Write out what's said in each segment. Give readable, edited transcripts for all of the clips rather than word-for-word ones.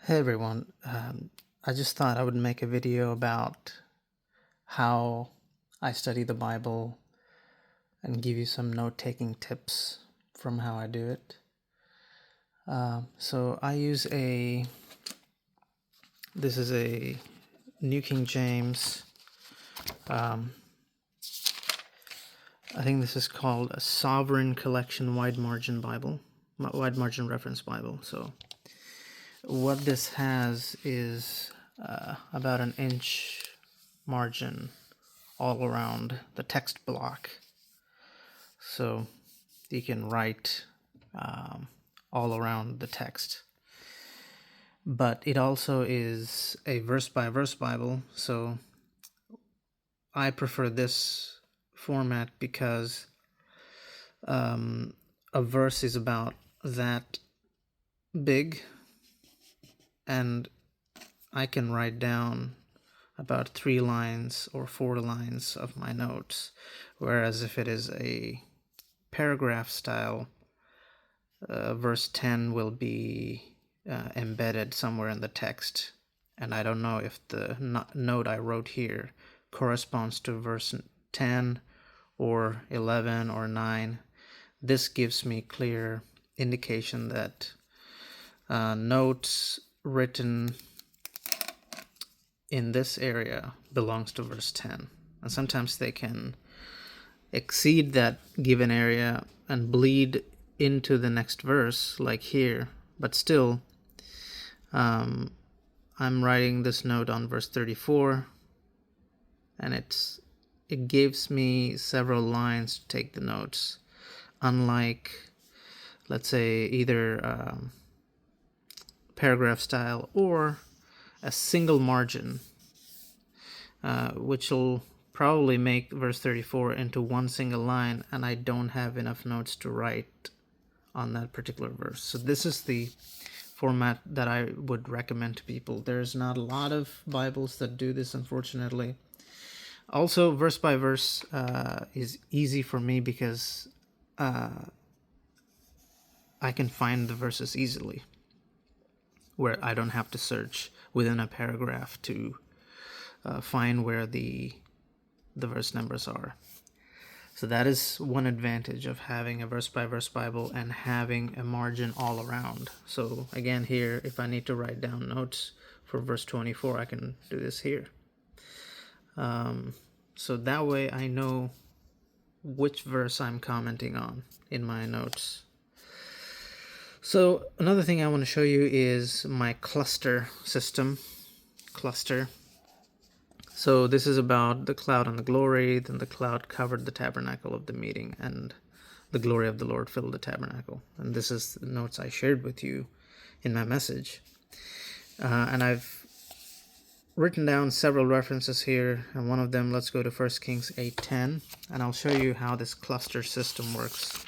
Hey everyone, I just thought I would make a video about how I study the Bible and give you some note-taking tips from how I do it. So I use this is a New King James, I think this is called a Sovereign Collection Wide Margin Bible, Wide Margin Reference Bible. So what this has is about an inch margin all around the text block, so you can write all around the text. But it also is a verse-by-verse Bible, so I prefer this format because a verse is about that big, and I can write down about 3 lines or 4 lines of my notes, whereas if it is a paragraph style, verse 10 will be embedded somewhere in the text, and I don't know if the note I wrote here corresponds to verse 10 or 11 or 9. This gives me clear indication that notes written in this area belongs to verse 10, and sometimes they can exceed that given area and bleed into the next verse, like here, but still I'm writing this note on verse 34, and it gives me several lines to take the notes, unlike, let's say, either paragraph style or a single margin, which will probably make verse 34 into one single line, and I don't have enough notes to write on that particular verse. So this is the format that I would recommend to people. There's not a lot of Bibles that do this, unfortunately. Also, verse by verse is easy for me because I can find the verses easily, where I don't have to search within a paragraph to find where the verse numbers are. So that is one advantage of having a verse-by-verse Bible and having a margin all around. So again, here, if I need to write down notes for verse 24, I can do this here. So that way I know which verse I'm commenting on in my notes. So another thing I want to show you is my cluster system. So this is about the cloud and the glory. Then the cloud covered the tabernacle of the meeting, and the glory of the Lord filled the tabernacle. And this is the notes I shared with you in my message. And I've written down several references here, and one of them, let's go to 1 Kings 8:10, and I'll show you how this cluster system works.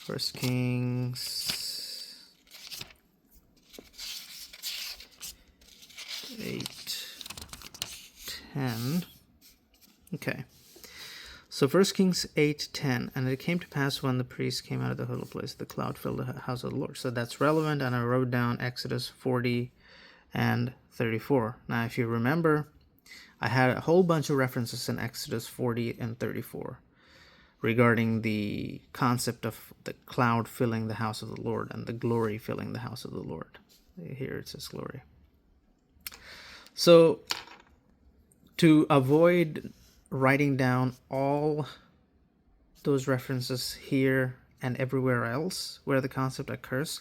1 Kings 8:10. Okay. So 1 Kings 8:10, and it came to pass when the priest came out of the holy place, the cloud filled the house of the Lord. So that's relevant, and I wrote down Exodus 40 and 34. Now, if you remember, I had a whole bunch of references in Exodus 40 and 34 regarding the concept of the cloud filling the house of the Lord and the glory filling the house of the Lord. Here it says glory. So to avoid writing down all those references here and everywhere else where the concept occurs,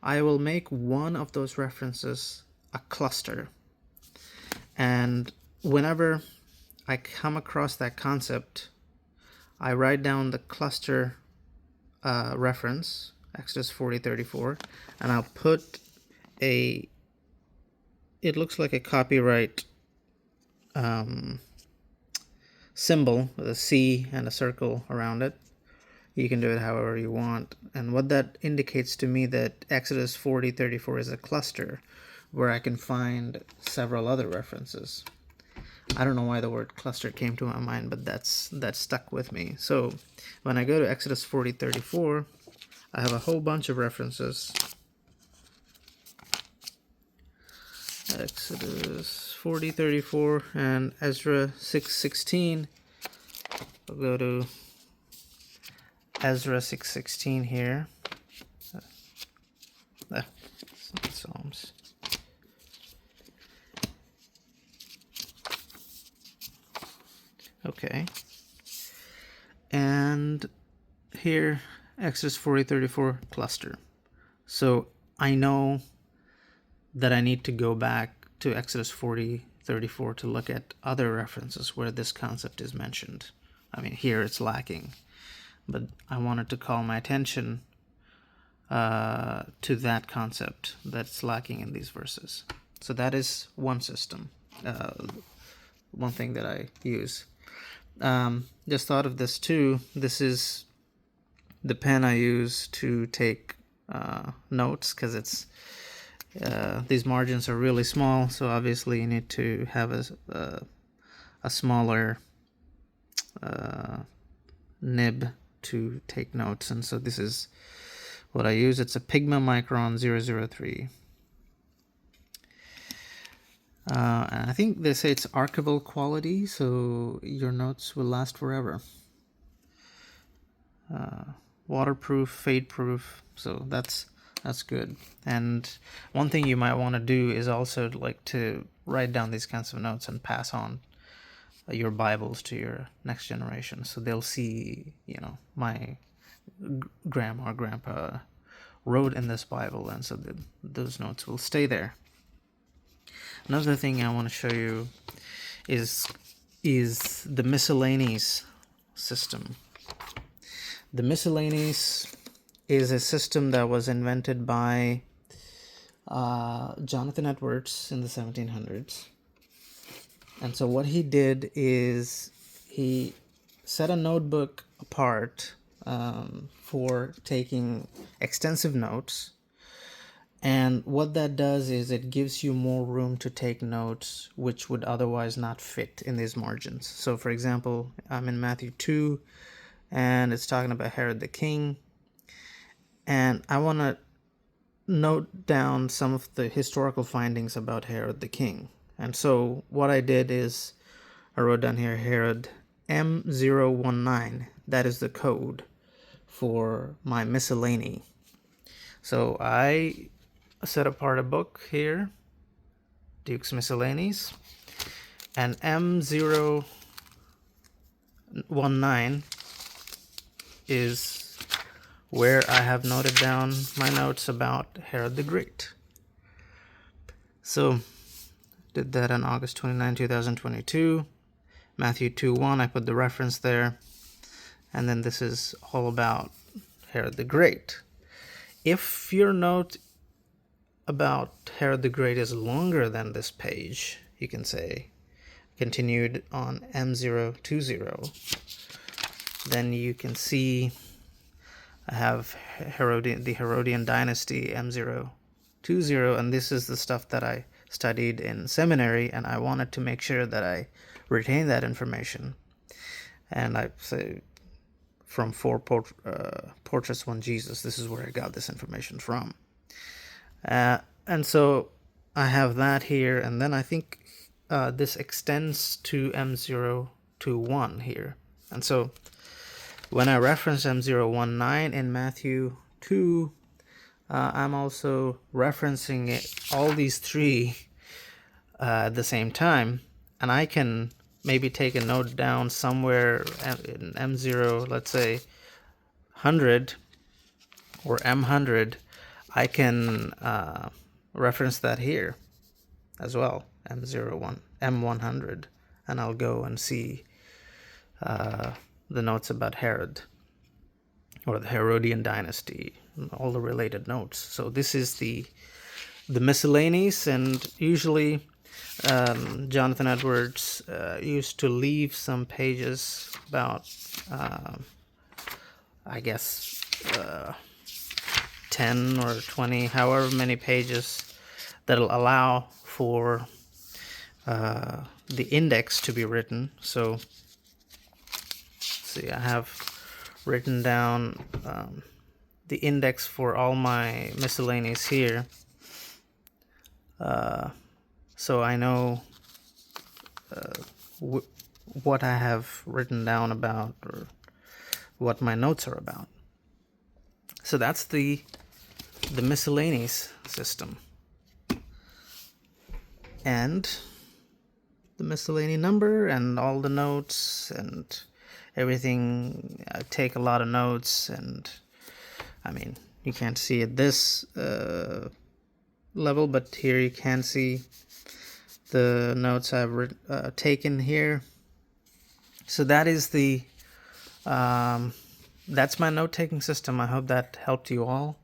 I will make one of those references a cluster. And whenever I come across that concept, I write down the cluster reference, Exodus 40:34, and I'll put it looks like a copyright symbol with a C and a circle around it. You can do it however you want. And what that indicates to me that Exodus 40:34 is a cluster where I can find several other references. I don't know why the word cluster came to my mind, but that stuck with me. So when I go to Exodus 40:34, I have a whole bunch of references Exodus 40:34 and Ezra 6:16. We'll go to Ezra 6:16 here. Psalms. Okay. And here, Exodus 40:34 cluster. So I know that I need to go back to Exodus 40:34 to look at other references where this concept is mentioned. I mean, here it's lacking, but I wanted to call my attention to that concept that's lacking in these verses. So that is one system, one thing that I use. Just thought of this too. This is the pen I use to take notes, because it's these margins are really small, so obviously you need to have a smaller nib to take notes, and so this is what I use. It's a Pigma Micron 003. And I think they say it's archival quality, so your notes will last forever. Waterproof, fade proof, so that's good. And one thing you might want to do is also like to write down these kinds of notes and pass on your Bibles to your next generation, so they'll see, you know, my grandma or grandpa wrote in this Bible, and so those notes will stay there. Another thing I want to show you is the miscellaneous system. The miscellaneous is a system that was invented by Jonathan Edwards in the 1700s. And so what he did is he set a notebook apart for taking extensive notes. And what that does is it gives you more room to take notes which would otherwise not fit in these margins. So for example, I'm in Matthew 2, and it's talking about Herod the king. And I want to note down some of the historical findings about Herod the king. And so what I did is I wrote down here Herod M019. That is the code for my miscellany. So I set apart a book here, Duke's Miscellanies, and M019 is where I have noted down my notes about Herod the Great. So did that on August 29, 2022. Matthew 2:1, I put the reference there, and then this is all about Herod the Great. If your note about Herod the Great is longer than this page, you can say continued on M020. Then you can see I have the Herodian dynasty M020, and this is the stuff that I studied in seminary, and I wanted to make sure that I retain that information. And I say from Four Portraits, One Jesus, this is where I got this information from. And so I have that here, and then I think this extends to M021 here. And so when I reference M019 in Matthew 2, I'm also referencing all these three at the same time, and I can maybe take a note down somewhere in M0, let's say 100 or M100. I can reference that here as well, M100, and I'll go and see the notes about Herod or the Herodian dynasty, all the related notes. So this is the miscellanies, and usually Jonathan Edwards used to leave some pages, about I guess 10 or 20, however many pages, that'll allow for the index to be written. So see, I have written down the index for all my miscellanies here. so I know what I have written down about, or what my notes are about. So that's the miscellaneous system. And the miscellaneous number and all the notes and everything. I take a lot of notes, and I mean, you can't see at this level, but here you can see the notes I've taken here. So that is the that's my note-taking system. I hope that helped you all.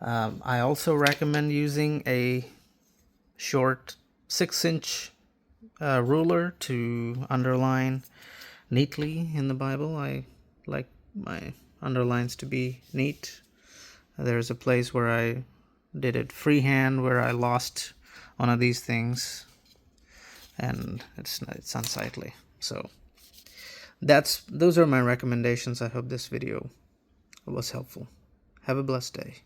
I also recommend using a short 6-inch ruler to underline neatly in the Bible. I like my underlines to be neat. There's a place where I did it freehand where I lost one of these things, and it's unsightly. So those are my recommendations. I hope this video was helpful. Have a blessed day.